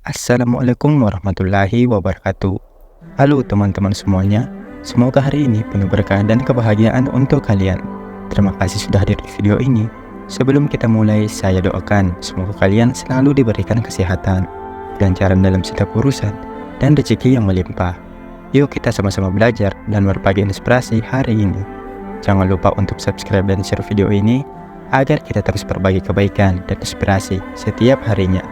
Assalamualaikum warahmatullahi wabarakatuh. Halo teman-teman semuanya, semoga hari ini penuh berkah dan kebahagiaan untuk kalian. Terima kasih sudah hadir di video ini. Sebelum kita mulai, saya doakan semoga kalian selalu diberikan kesehatan, kelancaran dalam setiap urusan, dan rezeki yang melimpah. Yuk kita sama-sama belajar dan berbagi inspirasi hari ini. Jangan lupa untuk subscribe dan share video ini agar kita terus berbagi kebaikan dan inspirasi setiap harinya.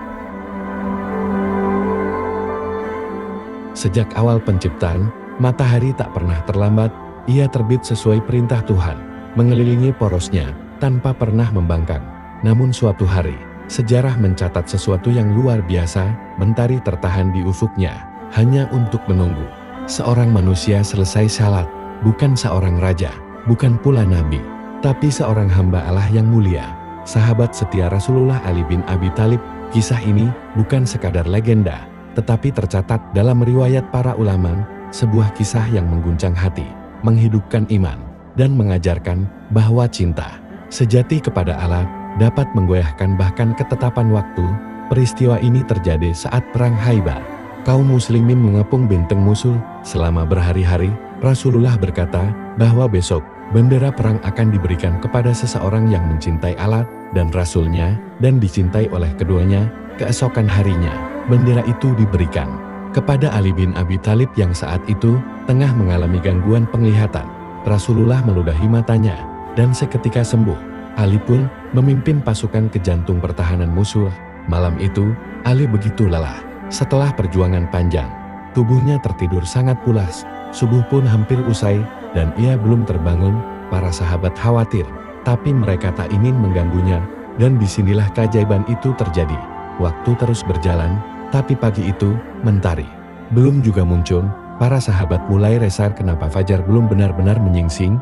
Sejak awal penciptaan, matahari tak pernah terlambat, ia terbit sesuai perintah Tuhan, mengelilingi porosnya, tanpa pernah membangkang. Namun suatu hari, sejarah mencatat sesuatu yang luar biasa, mentari tertahan di ufuknya, hanya untuk menunggu. Seorang manusia selesai salat, bukan seorang raja, bukan pula nabi, tapi seorang hamba Allah yang mulia, sahabat setia Rasulullah Ali bin Abi Thalib. Kisah ini bukan sekadar legenda, tetapi tercatat dalam riwayat para ulama, sebuah kisah yang mengguncang hati, menghidupkan iman, dan mengajarkan bahwa cinta sejati kepada Allah dapat menggoyahkan bahkan ketetapan waktu. Peristiwa ini terjadi saat Perang Khaybar. Kaum muslimin mengepung benteng musuh selama berhari-hari. Rasulullah berkata bahwa besok bendera perang akan diberikan kepada seseorang yang mencintai Allah dan Rasulnya dan dicintai oleh keduanya. Keesokan harinya, bendera itu diberikan kepada Ali bin Abi Thalib yang saat itu tengah mengalami gangguan penglihatan. Rasulullah meludahi matanya dan seketika sembuh. Ali pun memimpin pasukan ke jantung pertahanan musuh. Malam itu, Ali begitu lelah. Setelah perjuangan panjang, tubuhnya tertidur sangat pulas. Subuh pun hampir usai dan ia belum terbangun. Para sahabat khawatir, tapi mereka tak ingin mengganggunya, dan disinilah keajaiban itu terjadi. Waktu terus berjalan, tapi pagi itu, mentari belum juga muncul. Para sahabat mulai resah kenapa fajar belum benar-benar menyingsing.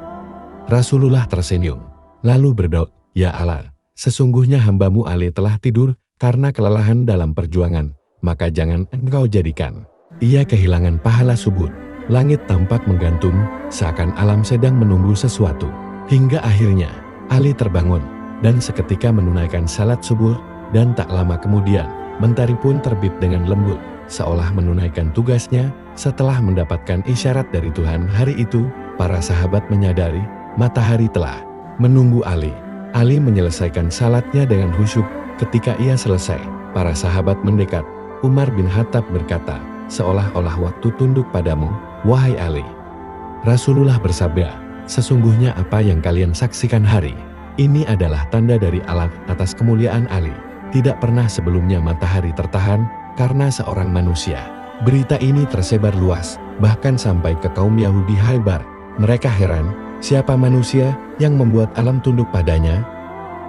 Rasulullah tersenyum, lalu berdoa, "Ya Allah, sesungguhnya hambamu Ali telah tidur karena kelelahan dalam perjuangan, maka jangan engkau jadikan ia kehilangan pahala subuh." Langit tampak menggantung, seakan alam sedang menunggu sesuatu. Hingga akhirnya, Ali terbangun, dan seketika menunaikan salat subuh. Dan tak lama kemudian, mentari pun terbit dengan lembut, seolah menunaikan tugasnya. Setelah mendapatkan isyarat dari Tuhan hari itu, para sahabat menyadari matahari telah menunggu Ali. Ali menyelesaikan salatnya dengan khusyuk. Ketika ia selesai, para sahabat mendekat. Umar bin Khattab berkata, "Seolah-olah waktu tunduk padamu, wahai Ali." Rasulullah bersabda, "Sesungguhnya apa yang kalian saksikan hari ini adalah tanda dari Allah atas kemuliaan Ali. Tidak pernah sebelumnya matahari tertahan karena seorang manusia." Berita ini tersebar luas, bahkan sampai ke kaum Yahudi Khaybar. Mereka heran, siapa manusia yang membuat alam tunduk padanya?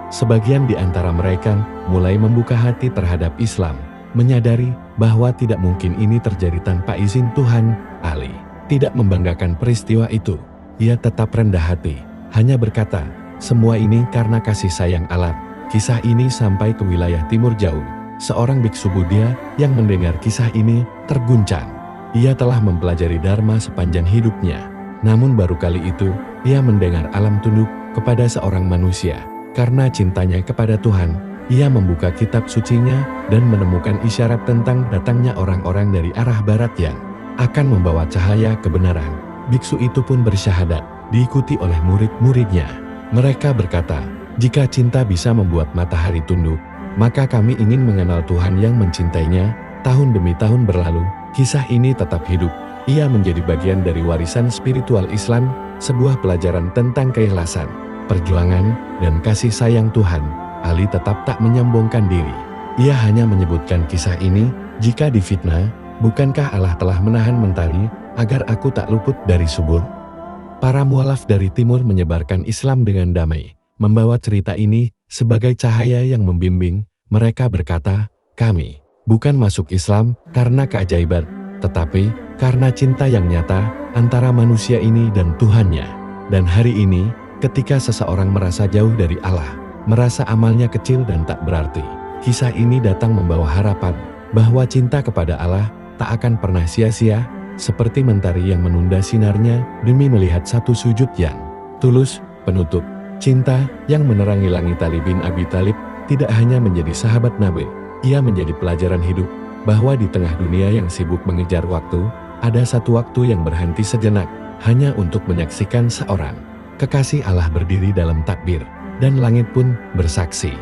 Sebagian di antara mereka mulai membuka hati terhadap Islam, menyadari bahwa tidak mungkin ini terjadi tanpa izin Tuhan. Ali tidak membanggakan peristiwa itu. Ia tetap rendah hati, hanya berkata, "Semua ini karena kasih sayang Allah." Kisah ini sampai ke wilayah timur jauh. Seorang biksu Buddha yang mendengar kisah ini terguncang. Ia telah mempelajari Dharma sepanjang hidupnya. Namun baru kali itu, ia mendengar alam tunduk kepada seorang manusia. Karena cintanya kepada Tuhan, ia membuka kitab sucinya dan menemukan isyarat tentang datangnya orang-orang dari arah barat yang akan membawa cahaya kebenaran. Biksu itu pun bersyahadat, diikuti oleh murid-muridnya. Mereka berkata, "Jika cinta bisa membuat matahari tunduk, maka kami ingin mengenal Tuhan yang mencintainya." Tahun demi tahun berlalu, kisah ini tetap hidup. Ia menjadi bagian dari warisan spiritual Islam, sebuah pelajaran tentang keikhlasan, perjuangan, dan kasih sayang Tuhan. Ali tetap tak menyombongkan diri. Ia hanya menyebutkan kisah ini, "Jika difitnah, bukankah Allah telah menahan mentari agar aku tak luput dari subur?" Para mualaf dari timur menyebarkan Islam dengan damai, membawa cerita ini sebagai cahaya yang membimbing. Mereka berkata, "Kami bukan masuk Islam karena keajaiban, tetapi karena cinta yang nyata antara manusia ini dan Tuhannya." Dan hari ini, ketika seseorang merasa jauh dari Allah, merasa amalnya kecil dan tak berarti, kisah ini datang membawa harapan bahwa cinta kepada Allah tak akan pernah sia-sia, seperti mentari yang menunda sinarnya demi melihat satu sujud yang tulus. Penutup, cinta yang menerangi langit Ali bin Abi Thalib tidak hanya menjadi sahabat Nabi, ia menjadi pelajaran hidup. bahwa di tengah dunia yang sibuk mengejar waktu, ada satu waktu yang berhenti sejenak, hanya untuk menyaksikan seorang kekasih Allah berdiri dalam takbir, dan langit pun bersaksi.